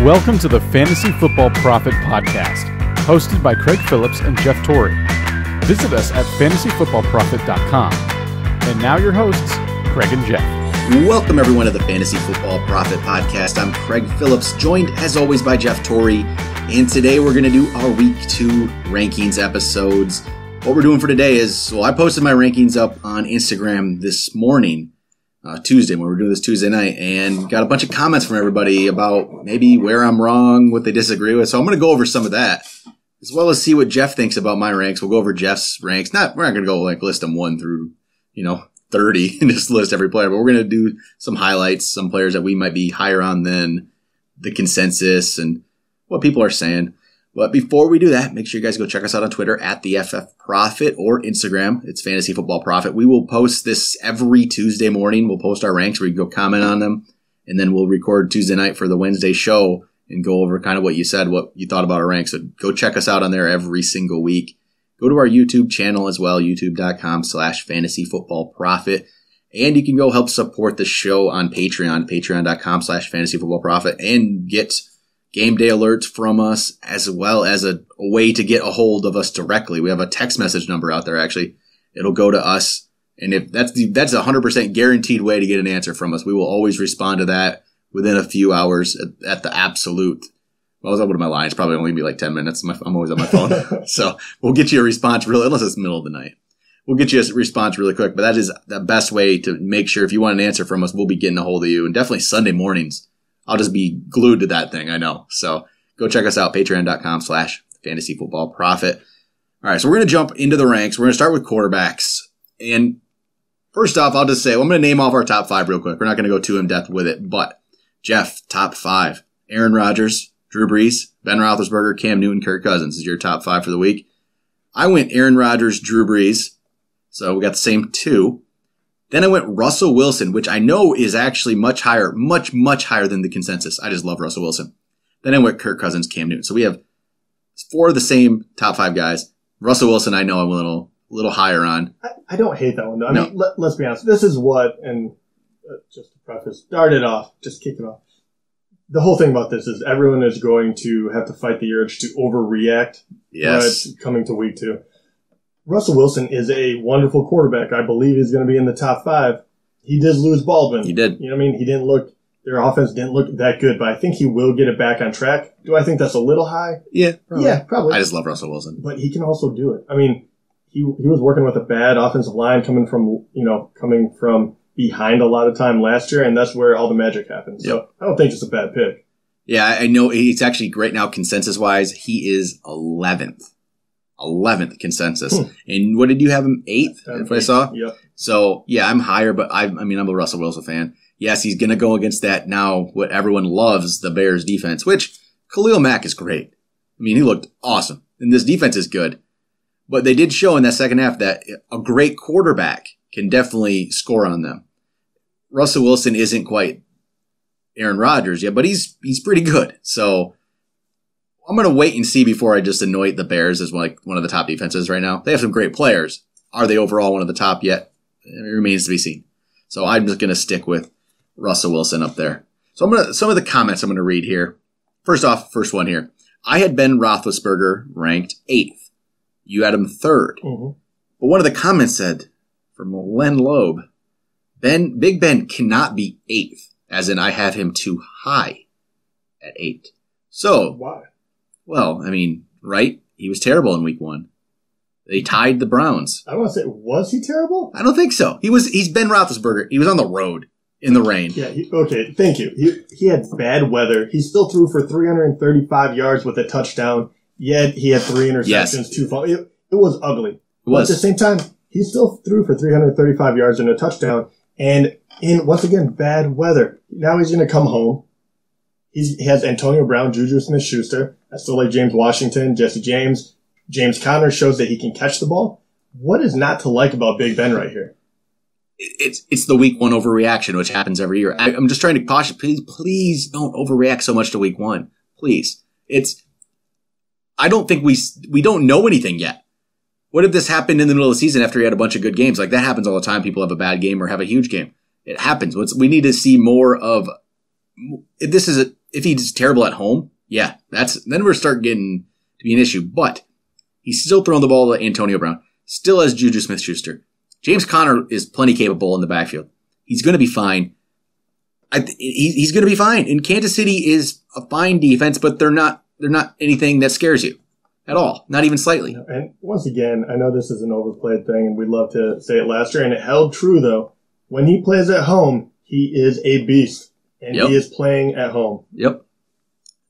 Welcome to the Fantasy Football Prophet podcast, hosted by Craig Phillips and Jeff Torrey. Visit us at fantasyfootballprophet.com. And now your hosts, Craig and Jeff. Welcome everyone to the Fantasy Football Prophet podcast. I'm Craig Phillips, joined as always by Jeff Torrey. And today we're going to do our Week 2 rankings episodes. What we're doing for today is, I posted my rankings up on Instagram this morning, Tuesday, when we were doing this Tuesday night, and got a bunch of comments from everybody about maybe where I'm wrong, what they disagree with. So I'm going to go over some of that, as well as see what Jeff thinks about my ranks. We'll go over Jeff's ranks. We're not going to go list them 1 through, 30 and just list every player, but we're going to do some highlights, some players that we might be higher on than the consensus and what people are saying. But before we do that, make sure you guys go check us out on Twitter at the FF Prophet or Instagram. It's Fantasy Football Prophet. We will post this every Tuesday morning. We'll post our ranks where you can go comment on them. And then we'll record Tuesday night for the Wednesday show and go over kind of what you said, what you thought about our ranks. So go check us out on there every single week. Go to our YouTube channel as well, youtube.com/fantasyfootballprophet. And you can go help support the show on Patreon, patreon.com/fantasyfootballprophet, and get game day alerts from us, as well as a way to get a hold of us directly. We have a text message number out there, actually. It'll go to us. And if that's a 100% guaranteed way to get an answer from us. We will always respond to that within a few hours at the absolute. Well, I was up with my line. It's probably only be like 10 minutes. I'm always on my phone. So we'll get you a response unless it's the middle of the night. We'll get you a response really quick. But that is the best way to make sure if you want an answer from us, we'll be getting a hold of you. And definitely Sunday mornings. I'll just be glued to that thing, I know. So go check us out, patreon.com/fantasyfootballprophet. All right, so we're going to jump into the ranks. We're going to start with quarterbacks. And first off, I'll just say, I'm going to name off our top 5 real quick. We're not going to go too in-depth with it. But Jeff, top 5. Aaron Rodgers, Drew Brees, Ben Roethlisberger, Cam Newton, Kirk Cousins is your top 5 for the week. I went Aaron Rodgers, Drew Brees. So we got the same 2. Then I went Russell Wilson, which I know is actually much higher, much, much higher than the consensus. I just love Russell Wilson. Then I went Kirk Cousins, Cam Newton. So we have 4 of the same top 5 guys. Russell Wilson, I know I'm a little higher on. I don't hate that one, though. I mean, let's be honest. This is what, and just to preface, start it off, just kick it off. The whole thing about this is everyone is going to have to fight the urge to overreact. Yes. Coming to week 2. Russell Wilson is a wonderful quarterback. I believe he's going to be in the top 5. He did lose Baldwin. He did. You know what I mean? Their offense didn't look that good, but I think he will get it back on track. Do I think that's a little high? Yeah, probably. Yeah, probably. I just love Russell Wilson. But he can also do it. I mean, he was working with a bad offensive line coming from behind a lot of time last year, and that's where all the magic happens. Yep. So I don't think it's a bad pick. Yeah, I know he's actually great now consensus-wise. He is 11th consensus. And what did you have him? 8th, if I saw? Yep. So, yeah, I'm higher, but I'm a Russell Wilson fan. Yes, he's going to go against that now, what everyone loves, the Bears defense, which Khalil Mack is great. I mean, he looked awesome. And this defense is good. But they did show in that second half that a great quarterback can definitely score on them. Russell Wilson isn't quite Aaron Rodgers yet, but he's pretty good. So I'm going to wait and see before I just anoint the Bears as one of the top defenses right now. They have some great players. Are they overall one of the top yet? It remains to be seen. So I'm just going to stick with Russell Wilson up there. So some of the comments I'm going to read here. First one here. I had Ben Roethlisberger ranked 8th. You had him 3rd. Mm-hmm. But one of the comments said, from Len Loeb, Big Ben cannot be 8th, as in I have him too high at 8. So, why? Well, I mean, right? He was terrible in week 1. They tied the Browns. I don't want to say, was he terrible? I don't think so. He's Ben Roethlisberger. He was on the road in the rain. Yeah, okay, thank you. He had bad weather. He still threw for 335 yards with a touchdown, yet he had 3 interceptions, 2 fumbles. It was ugly. But at the same time, he still threw for 335 yards and a touchdown, and in, once again, bad weather. Now he's going to come home. He has Antonio Brown, Juju Smith-Schuster. I still like James Washington, Jesse James. James Conner shows that he can catch the ball. What is not to like about Big Ben right here? It's the week 1 overreaction, which happens every year. I'm just trying to caution. Please don't overreact so much to week 1. Please. I don't think we don't know anything yet. What if this happened in the middle of the season after he had a bunch of good games? Like that happens all the time. People have a bad game or have a huge game. It happens. We need to see more of. This is if he's terrible at home, yeah, then we're starting getting to be an issue. But he's still throwing the ball to Antonio Brown. Still has Juju Smith-Schuster. James Conner is plenty capable in the backfield. He's going to be fine. He's going to be fine. And Kansas City is a fine defense, but they're not anything that scares you at all. Not even slightly. And once again, I know this is an overplayed thing, and we'd love to say it last year, and it held true, though. When he plays at home, he is a beast, and he is playing at home. Yep.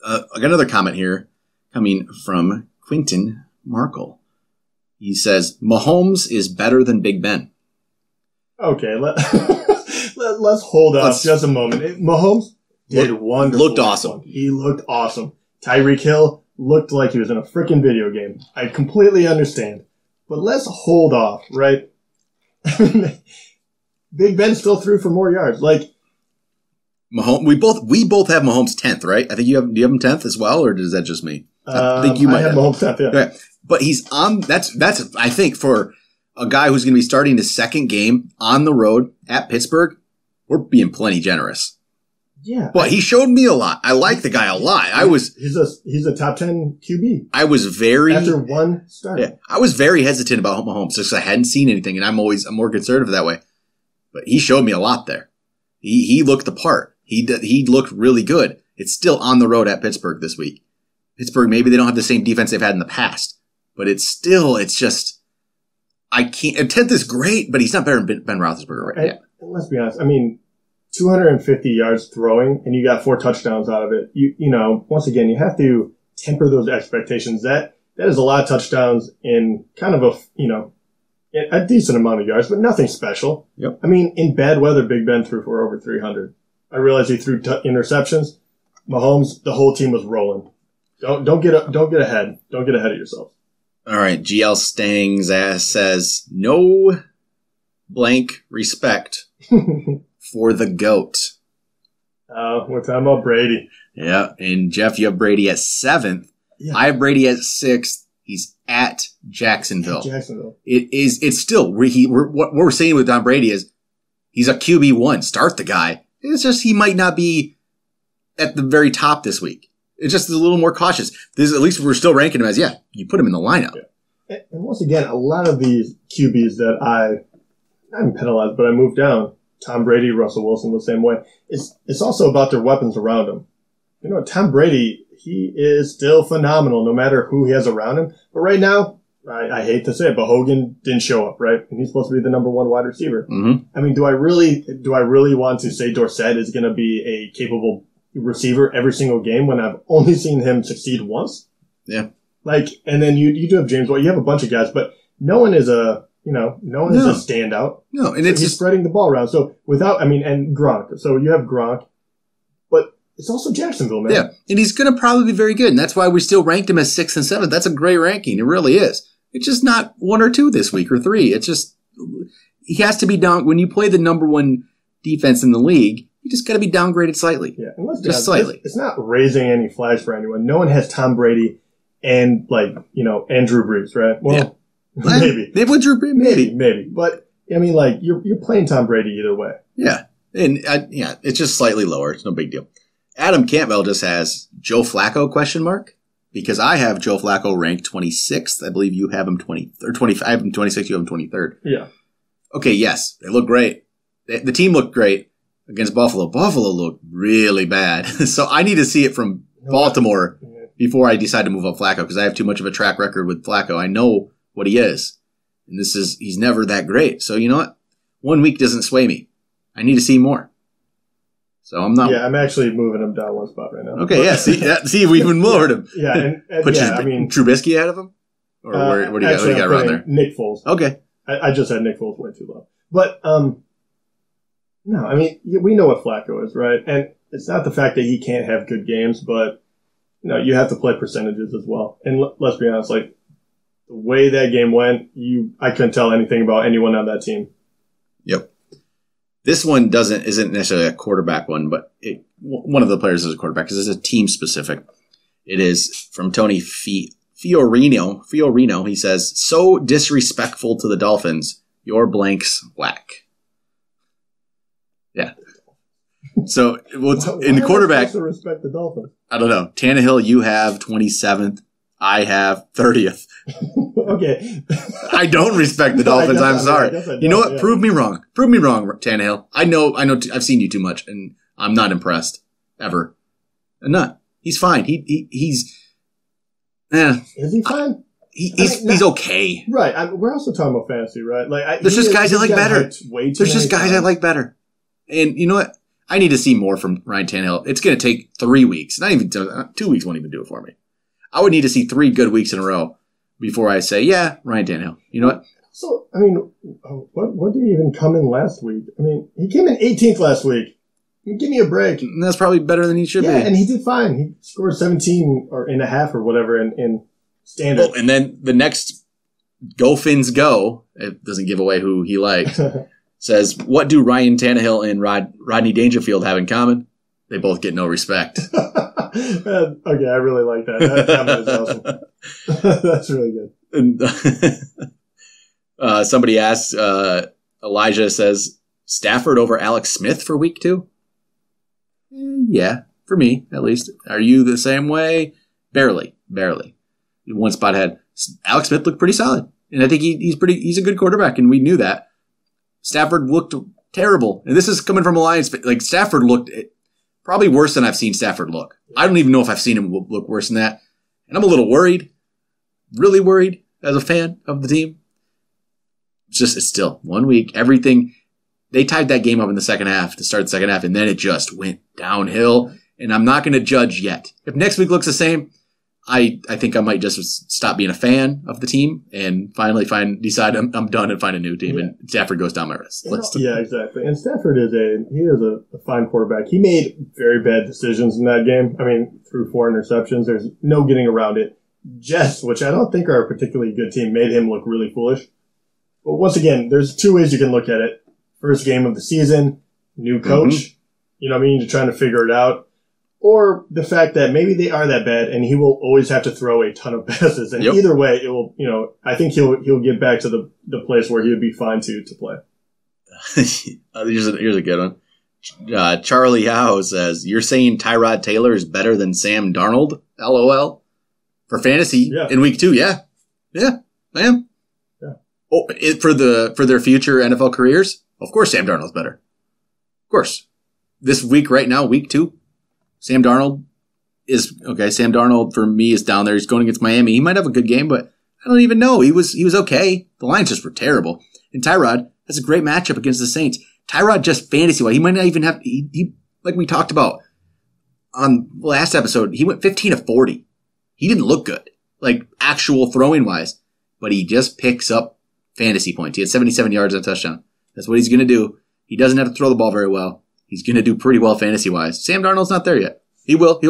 I got another comment here coming from Quinton Markle. He says, Mahomes is better than Big Ben. Okay, let's hold up just a moment. Mahomes did wonderful. Looked awesome. He looked awesome. Tyreek Hill looked like he was in a freaking video game. I completely understand. But let's hold off, right? Big Ben still threw for more yards. Like Mahomes, we both have Mahomes 10th, right? I think do you have him 10th as well, or is that just me? I think you might have Mahomes 10th, yeah. Okay. But he's on, that's, I think, for a guy who's going to be starting his second game on the road at Pittsburgh, we're being plenty generous. Yeah. But he showed me a lot. I like the guy a lot. He's a top 10 QB. After one start. Yeah. I was very hesitant about Mahomes because I hadn't seen anything, and I'm more conservative that way. But he showed me a lot there. He looked the part. He looked really good. It's still on the road at Pittsburgh this week. Pittsburgh, maybe they don't have the same defense they've had in the past. But it's just, I can't, 10th is great, but he's not better than Ben Roethlisberger right now. Let's be honest. I mean, 250 yards throwing, and you got 4 touchdowns out of it. You know, once again, you have to temper those expectations. That is a lot of touchdowns in kind of a decent amount of yards, but nothing special. Yep. I mean, in bad weather, Big Ben threw for over 300. I realize he threw interceptions. Mahomes, the whole team was rolling. Don't get ahead. Don't get ahead of yourself. All right, GL Stangs says, no blank respect for the GOAT. We're talking about Brady. Yeah, and Jeff, you have Brady at 7th. Yeah. I have Brady at 6th. He's at Jacksonville. It's still, what we're saying with Tom Brady is he's a QB1. Start the guy. It's just he might not be at the very top this week. It's just a little more cautious. At least we're still ranking him as, you put him in the lineup. Yeah. And once again, a lot of these QBs that I haven't penalized, but I moved down, Tom Brady, Russell Wilson, the same way. It's also about their weapons around him. You know, Tom Brady, he is still phenomenal no matter who he has around him. But right now, I hate to say it, but Hogan didn't show up, right? And he's supposed to be the number 1 wide receiver. Mm-hmm. I mean, do I really want to say Dorsett is going to be a capable receiver every single game when I've only seen him succeed once? Yeah. And then you do have James White. You have a bunch of guys, but no one is a standout. No, and he's spreading the ball around. So and Gronk. So you have Gronk, but it's also Jacksonville, man. Yeah, and he's going to probably be very good, and that's why we still ranked him as 6th and 7th. That's a great ranking. It really is. It's just not 1 or 2 this week or 3. It's just, he has to be down. When you play the number 1 defense in the league, you just got to be downgraded slightly. Yeah, and let's just slightly. It's not raising any flags for anyone. No one has Tom Brady and Drew Brees, right? Well, maybe they would Drew Brees, maybe. But I mean, you're playing Tom Brady either way. Yeah, and it's just slightly lower. It's no big deal. Adam Campbell just has Joe Flacco ? Because I have Joe Flacco ranked 26th. I believe you have him 20 or 25. I have him 26th. You have him 23rd. Yeah. Okay. Yes, they look great. The team looked great against Buffalo. Buffalo looked really bad. So I need to see it from Baltimore before I decide to move up Flacco, because I have too much of a track record with Flacco. I know what he is, and he's never that great. So you know what? 1 week doesn't sway me. I need to see more. So I'm not. Yeah, I'm actually moving him down 1 spot right now. Okay, yeah. See, we even lowered him. Yeah, and Trubisky ahead of him, or what do you got around there? Nick Foles. Okay, I just had Nick Foles way too low, but no, I mean we know what Flacco is, right? And it's not the fact that he can't have good games, but you have to play percentages as well. And let's be honest, the way that game went, I couldn't tell anything about anyone on that team. Yep. This one isn't necessarily a quarterback one, but one of the players is a quarterback because it's a team specific. It is from Tony Fiorino. Fiorino, he says, so disrespectful to the Dolphins, your blanks whack. Yeah. So in the quarterback, to respect the Dolphins. I don't know. Tannehill, you have 27th. I have 30th. Okay. I don't respect the Dolphins. I'm sorry. You know what? Yeah. Prove me wrong. Prove me wrong, Tannehill. I know. I've seen you too much, and I'm not impressed ever. I'm not. He's fine. He's. Is he fine? He's okay. Right. We're also talking about fantasy, right? Like, there's just guys I like better. There's just guys I like better. And you know what? I need to see more from Ryan Tannehill. It's going to take 3 weeks. Not even 2 weeks won't even do it for me. I would need to see 3 good weeks in a row before I say, yeah, Ryan Tannehill. You know what? So, I mean, what did he even come in last week? I mean, he came in 18th last week. Give me a break. And that's probably better than he should be. Yeah, and he did fine. He scored 17 or and a half or whatever in standard. Oh, and then the next Go Fins Go, it doesn't give away who he liked, says, what do Ryan Tannehill and Rodney Dangerfield have in common? They both get no respect. Okay, I really like that. That comment is awesome. That's really good. And, somebody asked, Elijah says, Stafford over Alex Smith for week 2? Yeah, for me, at least. Are you the same way? Barely. One spot ahead. Alex Smith looked pretty solid. And I think he's a good quarterback, and we knew that. Stafford looked terrible. And this is coming from Alliance. Like, Stafford looked probably worse than I've seen Stafford look. I don't even know if I've seen him look worse than that. And I'm a little worried. Really worried as a fan of the team. It's still 1 week. Everything. They tied that game up in the second half to start the second half, and then it just went downhill. And I'm not going to judge yet. If next week looks the same, I think I might just stop being a fan of the team and finally decide I'm done and find a new team. Yeah. And Stafford goes down my wrist. Yeah, exactly. And Stafford is a fine quarterback. He made very bad decisions in that game. I mean, threw 4 interceptions. There's no getting around it. Jets, which I don't think are a particularly good team, made him look really foolish. But once again, there's 2 ways you can look at it. First game of the season, new coach. Mm-hmm. You know what I mean? You're trying to figure it out. Or the fact that maybe they are that bad and he will always have to throw a ton of passes. And either way, it will, I think he'll get back to the place where he would be fine to play. Here's a good one. Charlie Howe says, you're saying Tyrod Taylor is better than Sam Darnold? LOL. For fantasy in week 2, yeah. Yeah, I am. Yeah. Oh, for their future NFL careers? Of course Sam Darnold's better. Of course. This week right now, week 2, Sam Darnold is okay. Sam Darnold for me is down there. He's going against Miami. He might have a good game, but I don't even know. He was okay. The Lions just were terrible. And Tyrod has a great matchup against the Saints. Tyrod just fantasy-wise, he might not even have he like we talked about on the last episode, he went 15 of 40. He didn't look good, like actual throwing wise, but he just picks up fantasy points. He had 77 yards and a touchdown. That's what he's going to do. He doesn't have to throw the ball very well. He's going to do pretty well fantasy-wise. Sam Darnold's not there yet. He will.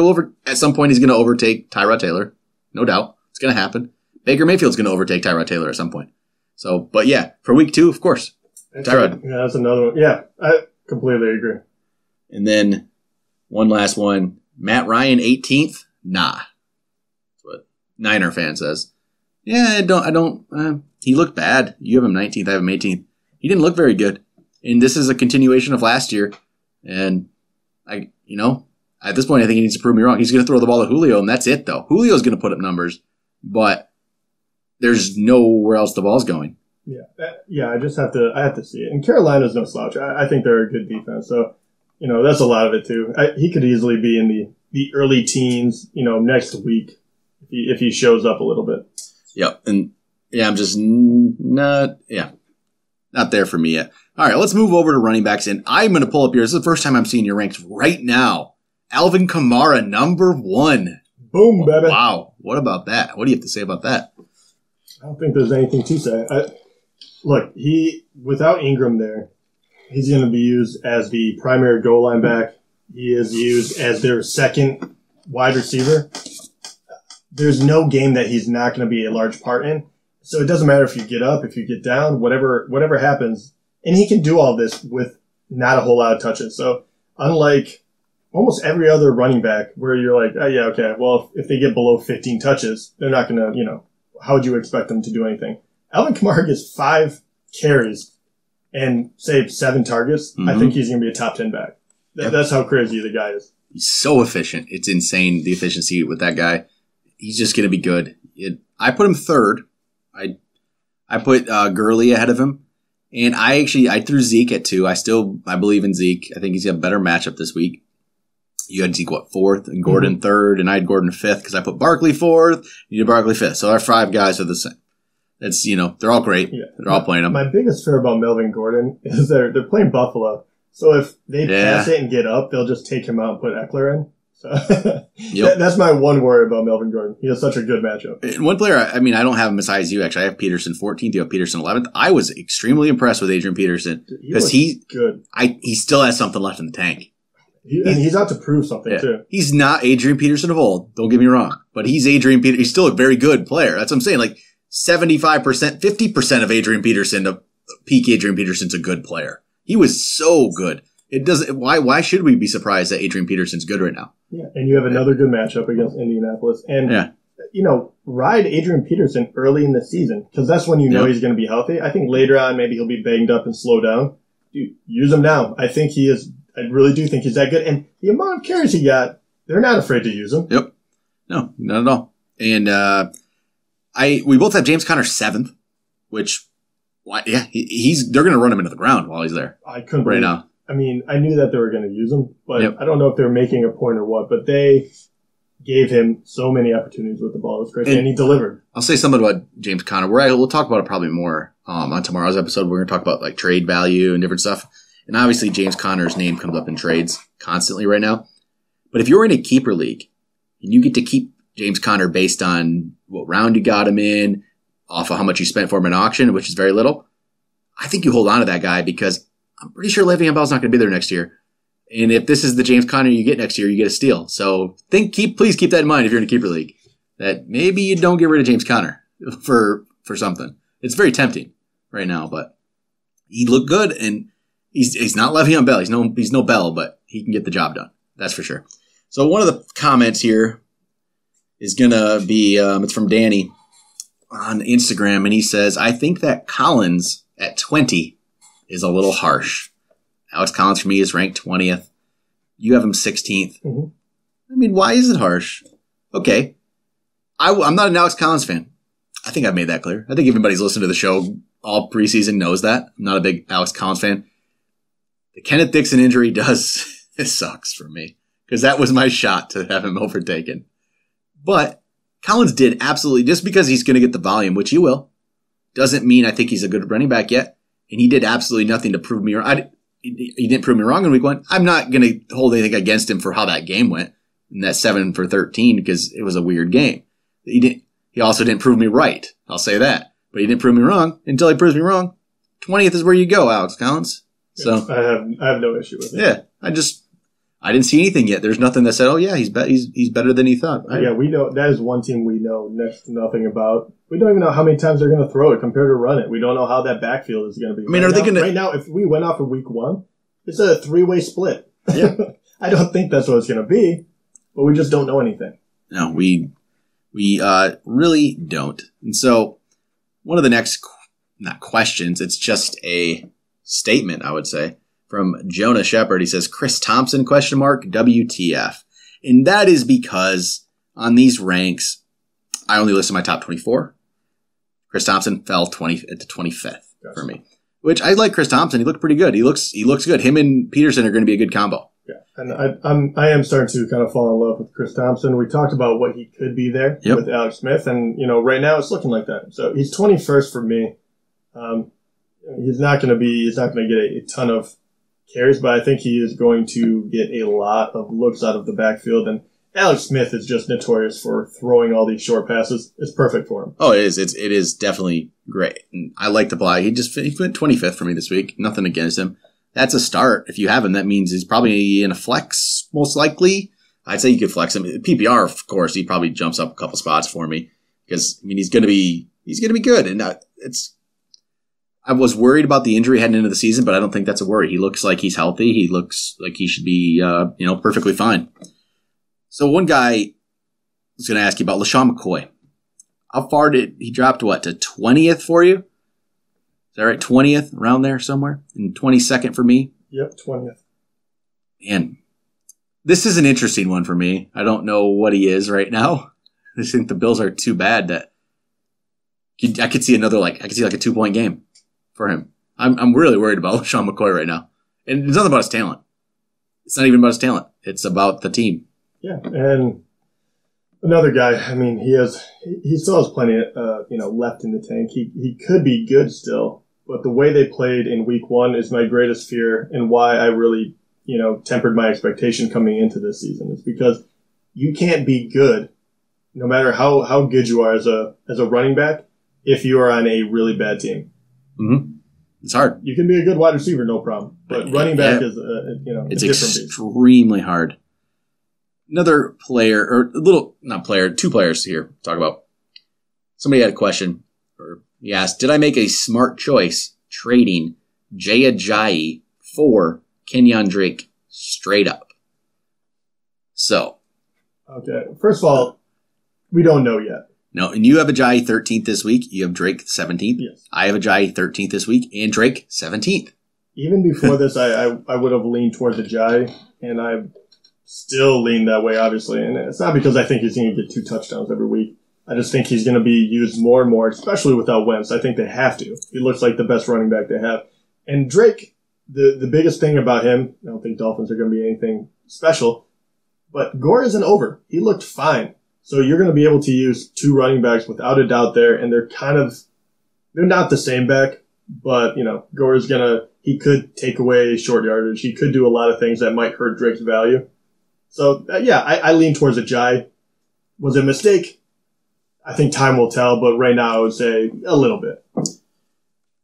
At some point, he's going to overtake Tyrod Taylor. No doubt. It's going to happen. Baker Mayfield's going to overtake Tyrod Taylor at some point. So, but yeah, for week 2, of course. Tyrod. Yeah, that's another one. Yeah, I completely agree. And then one last one. Matt Ryan, 18th? Nah. That's what Niner fan says. Yeah, I don't. He looked bad. You have him 19th. I have him 18th. He didn't look very good. And this is a continuation of last year. And at this point, I think he needs to prove me wrong. He's going to throw the ball to Julio, and that's it, though. Julio's going to put up numbers, but there's nowhere else the ball's going. Yeah. I have to see it. And Carolina's no slouch. I think they're a good defense. So, that's a lot of it too. He could easily be in the early teens, next week if he shows up a little bit. Yep. And I'm just not there for me yet. All right, let's move over to running backs, and I'm going to pull up yours. This is the first time I'm seeing your ranks right now. Alvin Kamara, number 1. Boom, baby. Wow. What about that? What do you have to say about that? I don't think there's anything to say. Look, without Ingram there, he's going to be used as the primary goal line back. He is used as their second wide receiver. There's no game that he's not going to be a large part in. So it doesn't matter if you get up, if you get down, whatever happens. And he can do all this with not a whole lot of touches. So unlike almost every other running back where you're like, oh, yeah, okay, well, if they get below 15 touches, they're not going to, how would you expect them to do anything? Alvin Kamara gets 5 carries and, say, 7 targets. Mm-hmm. I think he's going to be a top 10 back. That's how crazy the guy is. He's so efficient. It's insane, the efficiency with that guy. He's just going to be good. I put him third. I put Gurley ahead of him. And I threw Zeke at 2. I believe in Zeke. I think he's got a better matchup this week. You had Zeke, fourth, and Gordon third, and I had Gordon fifth because I put Barkley fourth, you did Barkley fifth. So our 5 guys are the same. It's, they're all great. Yeah. They're all playing them. My biggest fear about Melvin Gordon is they're playing Buffalo. So if they pass it and get up, they'll just take him out and put Eckler in. So that's my one worry about Melvin Gordon. He has such a good matchup. And one player, I don't have him as high as you, actually. I have Peterson 14th. You have Peterson 11th. I was extremely impressed with Adrian Peterson because he's good. He still has something left in the tank. And he's out to prove something, too. He's not Adrian Peterson of old. Don't get me wrong. But he's Adrian Peterson. He's still a very good player. That's what I'm saying. 75%, 50% of Adrian Peterson, of peak Adrian Peterson's a good player. He was so good. It doesn't. Why should we be surprised that Adrian Peterson's good right now? Yeah, and you have another good matchup against Indianapolis. And, ride Adrian Peterson early in the season because that's when he's going to be healthy. I think later on maybe he'll be banged up and slow down. Dude, use him now. I think he is. I really do think he's that good. And the amount of carries he got, they're not afraid to use him. Yep. No, not at all. And we both have James Conner 7th, which, they're going to run him into the ground while he's there. I couldn't right now. I knew that they were going to use him, but I don't know if they were making a point or what. But they gave him so many opportunities with the ball. It was crazy, and he delivered. I'll say something about James Conner. We'll talk about it probably more on tomorrow's episode. We're going to talk about trade value and different stuff. And obviously, James Conner's name comes up in trades constantly right now. But if you're in a keeper league and you get to keep James Conner based on what round you got him in, off of how much you spent for him in auction, which is very little, I think you hold on to that guy because I'm pretty sure Le'Veon Bell's not going to be there next year. And if this is the James Conner you get next year, you get a steal. So please keep that in mind if you're in a keeper league, that maybe you don't get rid of James Conner for something. It's very tempting right now, but he looked good, and he's not Le'Veon Bell. He's no Bell, but he can get the job done. That's for sure. So one of the comments here is going to be, it's from Danny on Instagram, and he says, I think that Collins at 20 is a little harsh. Alex Collins for me is ranked 20th. You have him 16th. Mm-hmm. Why is it harsh? Okay. I'm not an Alex Collins fan. I think I've made that clear. I think everybody's listened to the show all preseason knows that. I'm not a big Alex Collins fan. The Kenneth Dixon injury it sucks for me because that was my shot to have him overtaken. But Collins did absolutely, just because he's going to get the volume, which he will, doesn't mean I think he's a good running back yet. And he did absolutely nothing to prove me wrong. He didn't prove me wrong in week 1. I'm not going to hold anything against him for how that game went in that 7 for 13 because it was a weird game. He also didn't prove me right. I'll say that. But he didn't prove me wrong until he proves me wrong. 20th is where you go, Alex Collins. So I have no issue with it. Yeah, I didn't see anything yet. There's nothing that said, "Oh yeah, he's better than he thought." We know that is one team we know next to nothing about. We don't even know how many times they're going to throw it compared to run it. We don't know how that backfield is going to be. Are they going to right now? If we went off of week 1, it's a 3-way split. Yeah, I don't think that's what it's going to be, but we just don't know anything. No, we really don't. And so one of the next, not questions, it's just a statement, I would say, from Jonah Shepard. He says, Chris Thompson, ? WTF. And that is because on these ranks, I only listed my top 24. Chris Thompson fell to 25th for me, which I like Chris Thompson. He looked pretty good. He looks good. Him and Peterson are going to be a good combo. Yeah, and I am starting to kind of fall in love with Chris Thompson. We talked about what he could be there with Alex Smith, and right now it's looking like that. So he's 21st for me. He's not going to get a ton of carries, but I think he is going to get a lot of looks out of the backfield. And Alex Smith is just notorious for throwing all these short passes. It's perfect for him. Oh, it is. It is definitely great. And I like the play. He went 25th for me this week. Nothing against him. That's a start. If you have him, that means he's probably in a flex, most likely. I'd say you could flex him. PPR, of course, he probably jumps up a couple spots for me because he's going to be good. And I was worried about the injury heading into the season, but I don't think that's a worry. He looks like he's healthy. He looks like he should be, perfectly fine. So one guy was going to ask you about LaShawn McCoy. How far did he drop to to 20th for you? Is that right? 20th, around there somewhere? And 22nd for me? Yep, 20th. Man, this is an interesting one for me. I don't know what he is right now. I think the Bills are too bad that I could see another like a 2-point game for him. I'm really worried about Sean McCoy right now. And it's not about his talent. It's not even about his talent. It's about the team. Yeah, and another guy, I mean, he still has plenty left in the tank. He could be good still, but the way they played in week 1 is my greatest fear and why I really, tempered my expectation coming into this season. It's because you can't be good no matter how good you are as a running back if you are on a really bad team. Mm-hmm. It's hard. You can be a good wide receiver, no problem. But running back is, it's extremely hard. Another player, or two players here to talk about. Somebody had a question, or he asked, did I make a smart choice trading Jay Ajayi for Kenyon Drake straight up? So. Okay. First of all, we don't know yet. No, and you have Ajayi 13th this week. You have Drake 17th. Yes. I have Ajayi 13th this week, and Drake 17th. Even before this, I would have leaned towards Ajayi, and I still lean that way, obviously. And it's not because I think he's going to get 2 touchdowns every week. I just think he's going to be used more and more, especially without Wentz. I think they have to. He looks like the best running back they have. And Drake, the biggest thing about him, I don't think Dolphins are going to be anything special, but Gore isn't over. He looked fine. So you're going to be able to use 2 running backs without a doubt there, and they're not the same back, but, Gore is he could take away short yardage. He could do a lot of things that might hurt Drake's value. So, I lean towards Ajayi. Was it a mistake? I think time will tell, but right now I would say a little bit.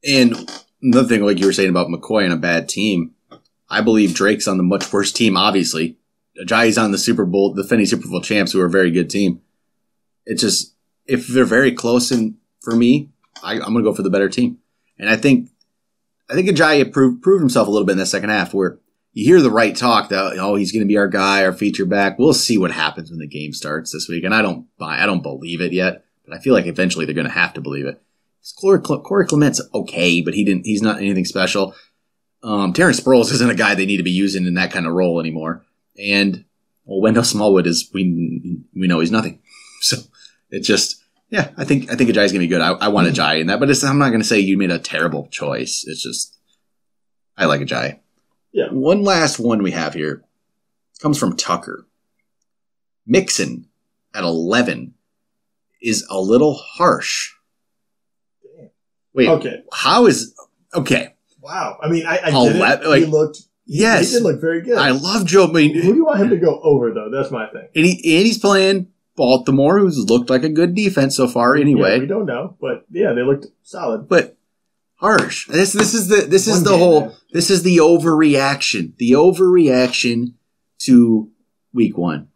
And another thing, like you were saying about McCoy and a bad team, I believe Drake's on the much worse team, obviously. Ajayi's on the Super Bowl, defending Super Bowl champs, who are a very good team. It's just, if they're very close, and for me, I'm going to go for the better team. And I think Ajayi proved himself a little bit in the second half, where you hear the right talk that, he's going to be our guy, our feature back. We'll see what happens when the game starts this week. And I don't believe it yet, but I feel like eventually they're going to have to believe it. Corey Clement's okay, but he's not anything special. Terrence Sproles isn't a guy they need to be using in that kind of role anymore. And Wendell Smallwood we know he's nothing. So it's just, I think Ajayi's going to be good. I want Ajayi in that, but I'm not going to say you made a terrible choice. It's just, I like Ajayi. Yeah. One last one we have here comes from Tucker. Mixon at 11 is a little harsh. Wait, okay. Okay. Wow. I mean, I get it. He looked. Yes. He did look very good. I love Joe. Who do you want him to go over, though? That's my thing. And he's playing Baltimore, who's looked like a good defense so far anyway. Yeah, we don't know. But, they looked solid. But harsh. This is the overreaction. The overreaction to week 1.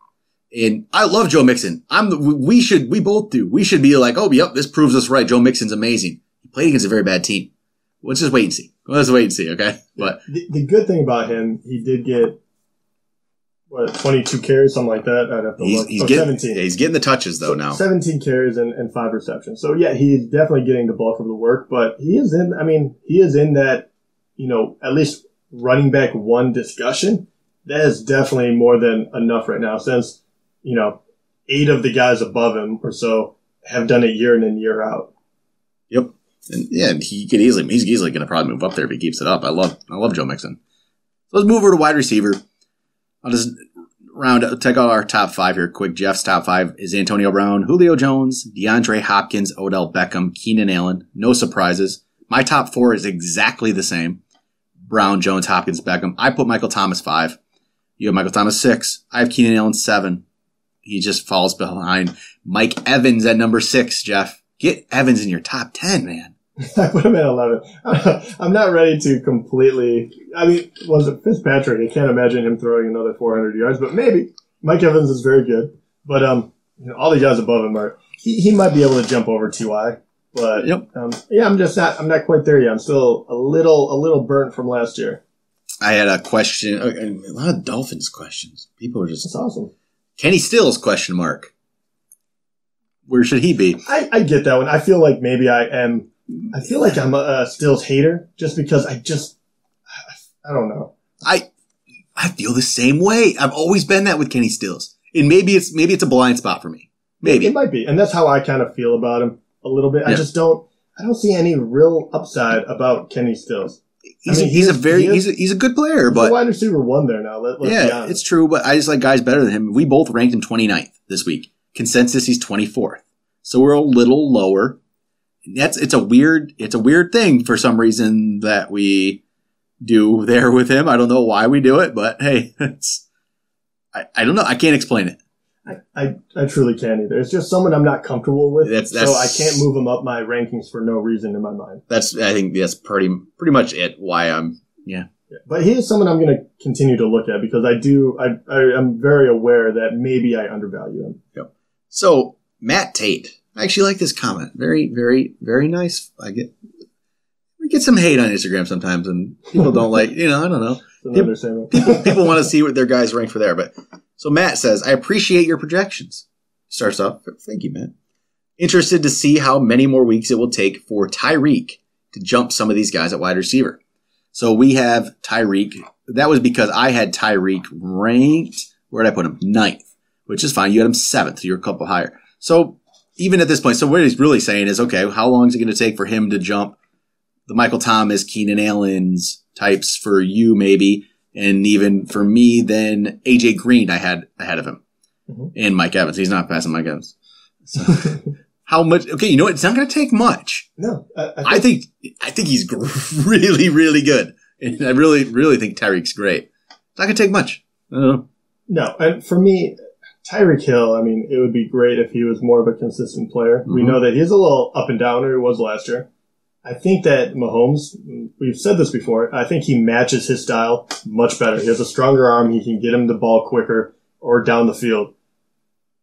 And I love Joe Mixon. We both do. We should be like, this proves us right. Joe Mixon's amazing. He played against a very bad team. Let's just wait and see. Okay? But the good thing about him, he did get 22 carries, something like that. I'd have to look. 17. He's getting the touches though now. 17 carries and 5 receptions. So he's definitely getting the bulk of the work. But he is in that, at least running back 1 discussion. That is definitely more than enough right now, since 8 of the guys above him or so have done it year in and year out. Yep. And he's easily going to probably move up there if he keeps it up. I love Joe Mixon. So let's move over to wide receiver. I'll just take out our top 5 here quick. Jeff's top 5 is Antonio Brown, Julio Jones, DeAndre Hopkins, Odell Beckham, Keenan Allen. No surprises. My top 4 is exactly the same. Brown, Jones, Hopkins, Beckham. I put Michael Thomas 5. You have Michael Thomas 6. I have Keenan Allen 7. He just falls behind Mike Evans at number 6, Jeff. Get Evans in your top 10, man. I put him at 11. I'm not ready to completely. I mean, was it Fitzpatrick? I can't imagine him throwing another 400 yards, but maybe. Mike Evans is very good, but all the guys above him are. He might be able to jump over Ty, but yep. I'm not quite there yet. I'm still a little burnt from last year. I had a question. A lot of Dolphins questions. People are just. That's awesome. Kenny Stills ? Where should he be? I get that one. I feel like maybe I am. I feel like I'm a Stills hater just because I don't know. I feel the same way. I've always been that with Kenny Stills. And maybe it's a blind spot for me. Maybe. It might be. And that's how I kind of feel about him a little bit. Yeah. I don't see any real upside about Kenny Stills. He's a good player, but he's a wide receiver 1 there now. Let's be honest. It's true, but I just like guys better than him. We both ranked him 29th this week. Consensus, he's 24th. So we're a little lower. It's a weird thing for some reason that we do there with him. I don't know why we do it, but hey, I don't know. I can't explain it. I truly can't either. It's just someone I'm not comfortable with, so I can't move him up my rankings for no reason in my mind. I think that's pretty much it. Why yeah. But he is someone I'm going to continue to look at because I'm very aware that maybe I undervalue him. Yep. So Matt Tate, I actually like this comment. Very, very, very nice. We get some hate on Instagram sometimes, and people don't like. I don't know. People want to see what their guys rank for there, but. So Matt says, I appreciate your projections. Starts off, thank you, Matt. Interested to see how many more weeks it will take for Tyreek to jump some of these guys at wide receiver. So we have Tyreek. That was because I had Tyreek ranked, where did I put him? 9th, which is fine. You had him 7th, so you're a couple higher. So even at this point, so what he's really saying is, okay, how long is it going to take for him to jump the Michael Thomas, Keenan Allen's types for you maybe? And even for me, then A.J. Green I had ahead of him. Mm-hmm. And Mike Evans. He's not passing Mike Evans. So, how much? Okay, you know what? It's not going to take much. No. I think he's really, really good. And I really, really think Tyreek's great. It's not going to take much. I don't know. No. And for me, Tyreek Hill, it would be great if he was more of a consistent player. Mm-hmm. We know that he's a little up and down, or he was last year. I think that Mahomes, we've said this before, I think he matches his style much better. He has a stronger arm. He can get him the ball quicker or down the field.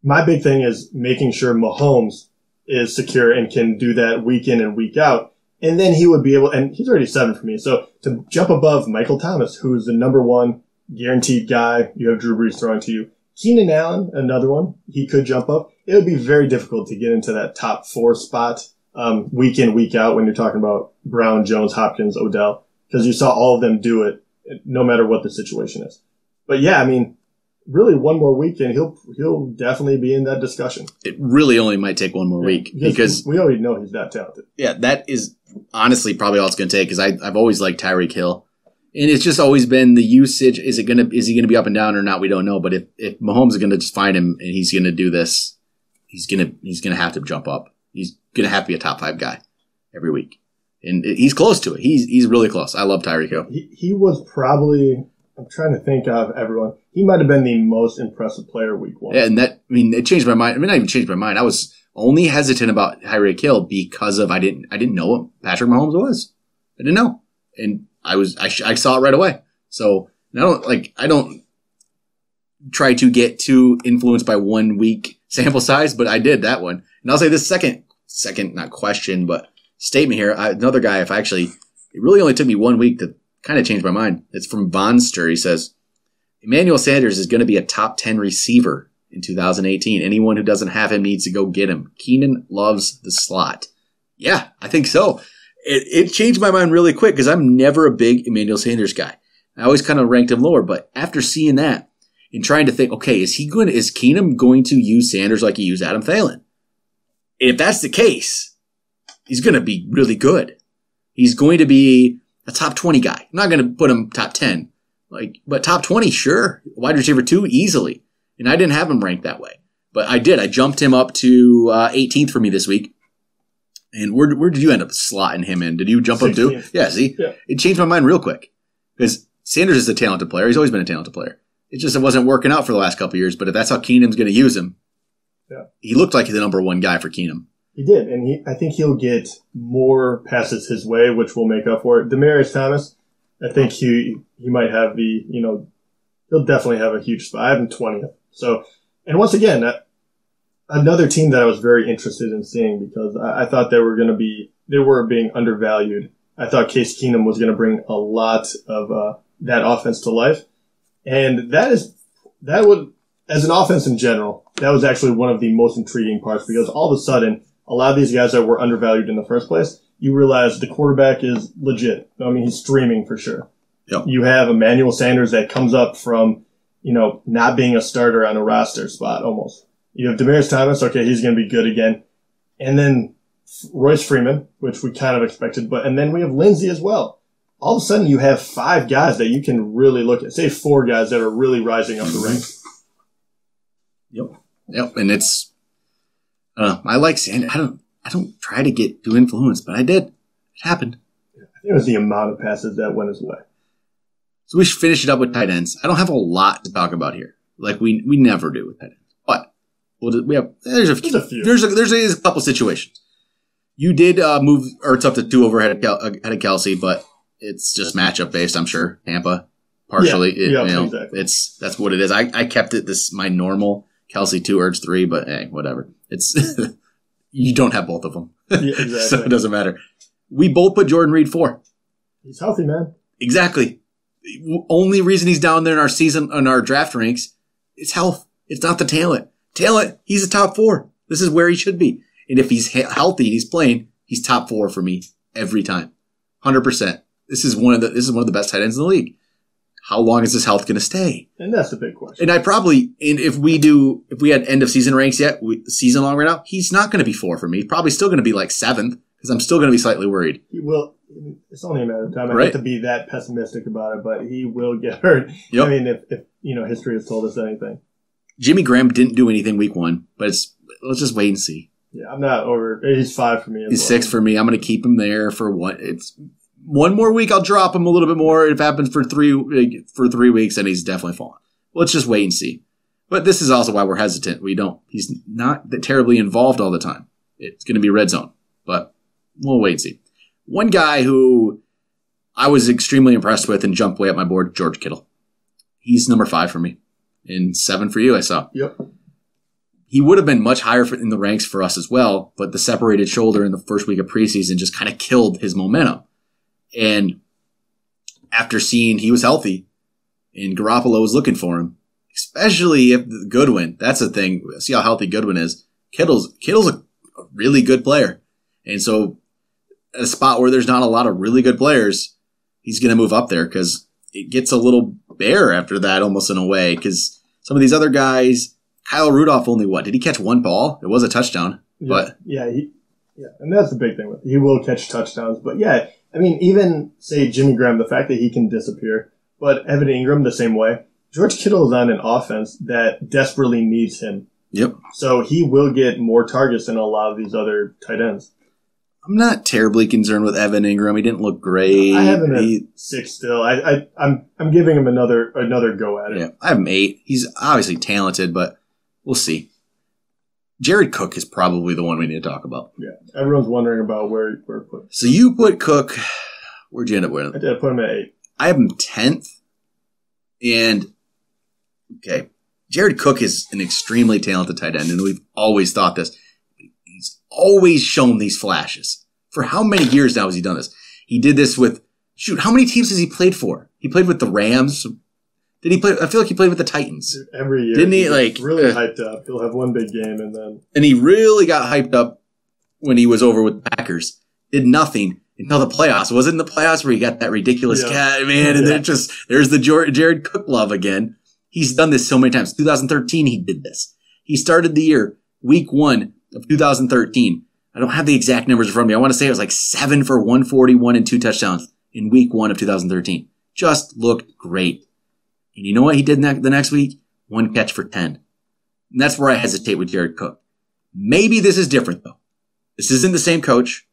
My big thing is making sure Mahomes is secure and can do that week in and week out. And then he would be able, and he's already 7 for me. So to jump above Michael Thomas, who's the number 1 guaranteed guy, you have Drew Brees throwing to you. Keenan Allen, another one, he could jump up. It would be very difficult to get into that top 4 spot. Week in, week out when you're talking about Brown, Jones, Hopkins, Odell, because you saw all of them do it no matter what the situation is. But yeah, really one more week and he'll definitely be in that discussion. It really only might take one more week because we already know he's that talented. Yeah, that is honestly probably all it's going to take because I've always liked Tyreek Hill. And it's just always been the usage. Is he going to be up and down or not? We don't know. But if Mahomes is going to just find him and he's going to do this, he's going to have to jump up. He's going to have to be a top 5 guy every week. And he's close to it. He's really close. I love Tyreek Hill. He was probably, I'm trying to think of everyone. He might have been the most impressive player week 1. Yeah, and it changed my mind. Not even changed my mind. I was only hesitant about Tyreek Hill because of I didn't know what Patrick Mahomes was. I didn't know. And I saw it right away. So I don't try to get too influenced by 1 week sample size, but I did that one. And I'll say this second, not question, but statement here. Another guy, it really only took me 1 week to kind of change my mind. It's from Vonster. He says, Emmanuel Sanders is going to be a top 10 receiver in 2018. Anyone who doesn't have him needs to go get him. Keenan loves the slot. Yeah, I think so. It changed my mind really quick because I'm never a big Emmanuel Sanders guy. I always kind of ranked him lower, but after seeing that and trying to think, okay, is Keenan going to use Sanders like he used Adam Thielen? If that's the case, he's going to be really good. He's going to be a top 20 guy. I'm not going to put him top 10, but top 20, sure. Wide receiver 2, easily. And I didn't have him ranked that way, but I did. I jumped him up to 18th for me this week. And where did you end up slotting him in? Did you jump 16th. Up too? Yeah, see? Yeah. It changed my mind real quick because Sanders is a talented player. He's always been a talented player. It wasn't working out for the last couple of years, but if that's how Keenum's going to use him, yeah. He looked like the number 1 guy for Keenum. He did, and I think he'll get more passes his way, which will make up for it. Demaryius Thomas, I think he might have he'll definitely have a huge spot. I have him 20th. So, and once again, another team that I was very interested in seeing because I thought they were being undervalued. I thought Case Keenum was going to bring a lot of that offense to life, and that would. As an offense in general, that was actually one of the most intriguing parts because all of a sudden, a lot of these guys that were undervalued in the first place, you realize the quarterback is legit. He's streaming for sure. Yep. You have Emmanuel Sanders that comes up from, not being a starter on a roster spot almost. You have Demaryius Thomas. Okay, he's going to be good again. And then Royce Freeman, which we kind of expected, and then we have Lindsey as well. All of a sudden, you have 5 guys that you can really look at. Say 4 guys that are really rising up the ranks. Yep. And it's, I like Sanders. I don't try to get too influenced, but I did. It happened. I think it was the amount of passes that went his way. So we should finish it up with tight ends. I don't have a lot to talk about here, like we never do with tight ends. But there's a few. There's a couple situations. You did move Ertz up to 2 over ahead of Kelsey, but it's just matchup based, I'm sure. Tampa, partially. Exactly. That's what it is. I kept it my normal Kelsey 2, Ertz 3, but hey, whatever. It's you don't have both of them, exactly. So it doesn't matter. We both put Jordan Reed 4. He's healthy, man. Exactly. Only reason he's down there in our draft ranks, it's health. It's not the talent. He's a top 4. This is where he should be. And if he's healthy and he's playing, he's top 4 for me every time. 100%. This is one of the best tight ends in the league. How long is his health going to stay? And that's the big question. And if we had end of season ranks yet, season long right now, he's not going to be 4 for me. He's probably still going to be like 7th because I'm still going to be slightly worried. He will. It's only a matter of time. I hate to be that pessimistic about it, but he will get hurt. Yep. I mean, if history has told us anything. Jimmy Graham didn't do anything week 1, but let's just wait and see. Yeah, I'm not over. He's 5 for me. He's 6 for me. I'm going to keep him there for what? It's one more week. I'll drop him a little bit more. If it happens for 3 weeks, then he's definitely fallen. Let's just wait and see. But this is also why we're hesitant. He's not that terribly involved all the time. It's going to be red zone, but we'll wait and see. One guy who I was extremely impressed with and jumped way up my board, George Kittle. He's number 5 for me. And 7 for you, I saw. Yep. He would have been much higher in the ranks for us as well, but the separated shoulder in the first week of preseason just kind of killed his momentum. And after seeing he was healthy and Garoppolo was looking for him, especially if Goodwin, that's the thing. See how healthy Goodwin is. Kittle's a really good player. And so at a spot where there's not a lot of really good players, he's going to move up there because it gets a little bare after that almost in a way because some of these other guys, Kyle Rudolph only did he catch 1 ball? It was a touchdown. Yeah, and that's the big thing with it. He will catch touchdowns. But yeah, I mean, even say Jimmy Graham, the fact that he can disappear, but Evan Ingram the same way. George Kittle is on an offense that desperately needs him. Yep. So he will get more targets than a lot of these other tight ends. I'm not terribly concerned with Evan Ingram. He didn't look great. I have him at 6 still. I'm giving him another go at it. Yeah, I have him 8. He's obviously talented, but we'll see. Jared Cook is probably the one we need to talk about. Yeah, everyone's wondering about where put. So you put Cook. Where'd you end up with him? I did put him at 8. I have him 10th. And okay, Jared Cook is an extremely talented tight end, and we've always thought this. He's always shown these flashes. For how many years now has he done this? He did this with, how many teams has he played for? He played with the Rams. Did he play? I feel like he played with the Titans. Every year. Didn't he? Really hyped up. He'll have one big game and then. And he really got hyped up when he was over with the Packers. Did nothing until the playoffs. Was it in the playoffs where he got that ridiculous cat, man? And then there's the Jared Cook love again. He's done this so many times. 2013, he did this. He started the year, week 1 of 2013. I don't have the exact numbers in front of me. I want to say it was like 7 for 141 and 2 touchdowns in week 1 of 2013. Just looked great. And you know what he did the next week? 1 catch for 10. And that's where I hesitate with Jared Cook. Maybe this is different, though. This isn't the same coach.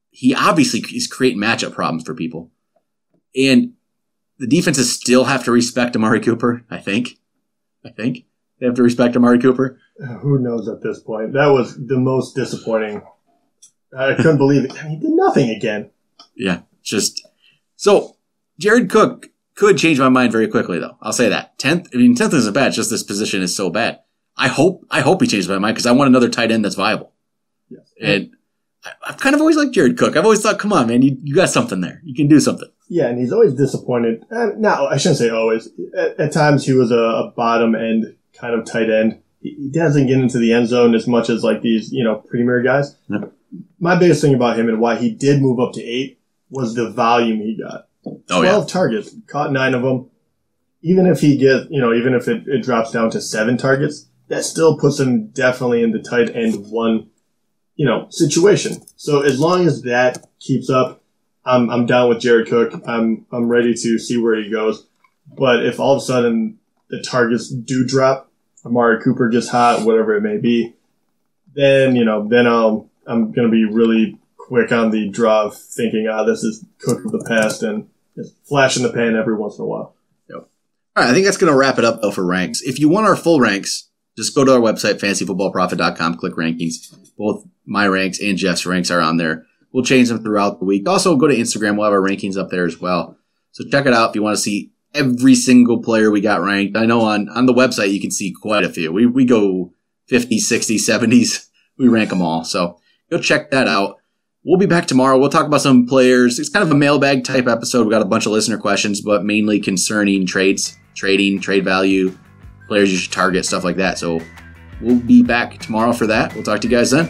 He obviously is creating matchup problems for people. And the defenses still have to respect Amari Cooper, I think. They have to respect Amari Cooper. Who knows at this point? That was the most disappointing. I couldn't believe it. He did nothing again. Yeah, so Jared Cook could change my mind very quickly, though. I'll say that. 10th isn't bad. It's just this position is so bad. I hope he changes my mind because I want another tight end that's viable. Yes. And I've kind of always liked Jared Cook. I've always thought, come on, man, you got something there. You can do something. Yeah, and he's always disappointed. No, I shouldn't say always. At times he was a bottom end kind of tight end. He doesn't get into the end zone as much as like these, premier guys. Yep. My biggest thing about him and why he did move up to 8 was the volume he got. 12 targets, caught 9 of them. Even if it drops down to 7 targets, that still puts him definitely in the tight end 1, situation. So as long as that keeps up, I'm down with Jared Cook. I'm ready to see where he goes. But if all of a sudden the targets do drop, Amari Cooper gets hot, whatever it may be, then I'm going to be really quick on the draw of thinking, this is Cook of the past, and just flash in the pan every once in a while. Yep. All right, I think that's going to wrap it up, though, for ranks. If you want our full ranks, just go to our website, fantasyfootballprophet.com, click rankings. Both my ranks and Jeff's ranks are on there. We'll change them throughout the week. Also, go to Instagram. We'll have our rankings up there as well. So check it out if you want to see every single player we got ranked. I know on the website you can see quite a few. We go 50s, 60s, 70s. We rank them all. So go check that out. We'll be back tomorrow. We'll talk about some players. It's kind of a mailbag type episode. We got a bunch of listener questions, but mainly concerning trades, trading, trade value, players you should target, stuff like that. So we'll be back tomorrow for that. We'll talk to you guys then.